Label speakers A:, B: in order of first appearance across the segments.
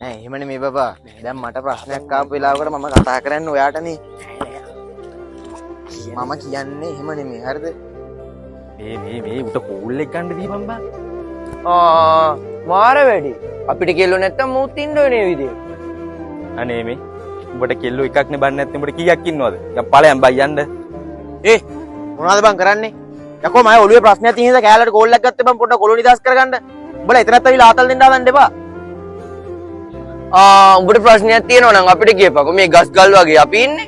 A: නෑ එහෙමනේ මේ බබා. දැන් මට ප්‍රශ්නයක් ආපු වෙලාවකට මම කතා කරන්නේ ඔයාටනේ. මම කියන්නේ එහෙම නෙමෙයි. හරිද?
B: මේ උට කෝල් එක ගන්න දීපන් බා.
C: මාර වැඩි. අපිට කෙල්ලෝ නැත්තම් මූත් ඉන්න ඕනේ විදියට.
B: අනේ මේ උඹට කෙල්ලෝ එකක් නේ බන්නේ නැත්නම් උඹට කීයක් ඉන්නවද? දැන් ඵලයන් බයි යන්න.
A: මොනවද බං කරන්නේ? යකෝ මම ඔළුවේ ප්‍රශ්නයක් තියෙන නිසා කෑල්ලට කෝල් එකක් ගත්තේ බං පොඩ්ඩක් ඔළුව නිදාස් කරගන්න. උඹලා එතනත් ඇවිල්ලා ආතල් දෙන්න හදන්න එපා.
C: උඹට ප්‍රශ්නයක් තියෙනවා නම් අපිට කියපකෝ. මේ ගස් ගල් වගේ අපි ඉන්නේ.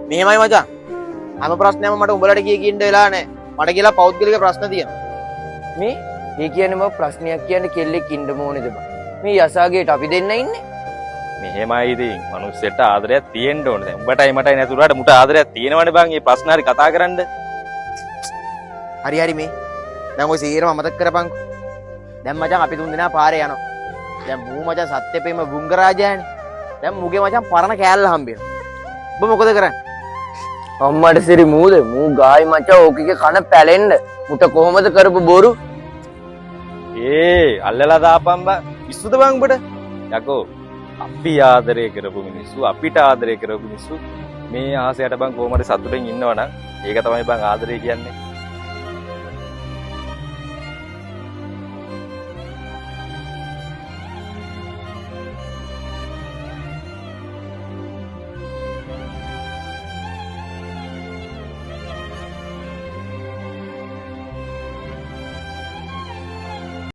A: මෙහෙමයි මචං. හැම ප්‍රශ්නයක්ම මට උඹලට කිය වෙලා නැහැ. මට කියලා පෞද්ගලික ප්‍රශ්න තියෙනවා.
C: ඒ කියන්නේ මම ප්‍රශ්නයක් කියන්නේ කෙල්ලෙක් ඉන්න ඕනේද බං? මේ යසාගේට අපි දෙන්න ඉන්නේ.
B: මෙහෙමයි ඉතින් මනුස්සයට ආදරයක් තියෙන්න ඕනේ. දැන් උඹටයි මටයි නැතුණාට මුට ආදරයක් තියෙනවනේ බං. මේ ප්‍රශ්න හරි කතා කරන්න.
A: හරි මේ. දැන් ඔය සීරම අමතක කරපන්කෝ. දැන් මචං අපි තුන් දෙනා පාරේ යනවා. දැන් මූ මචං සත්‍යපේම වුංගරාජයානේ. දැන් මුගේ මචං පරණ කෑල්ල හම්බෙනවා. ඔබ මොකද කරන්නේ?
C: අම්මට සිරි මූද මූ ගායි මචං ඕකගේ කන පැලෙන්න. මුට කොහොමද කරපු බොරු?
B: අල්ලලා දාපන් බං. ඉස්සුද බං උඹට? යකෝ අපි ආදරය කරපු මිනිස්සු අපිට ආදරය කරපු මිනිස්සු මේ ආසයට බං කොහමද සතුටින් ඉන්නවනම් ඒක තමයි බං ආදරය කියන්නේ.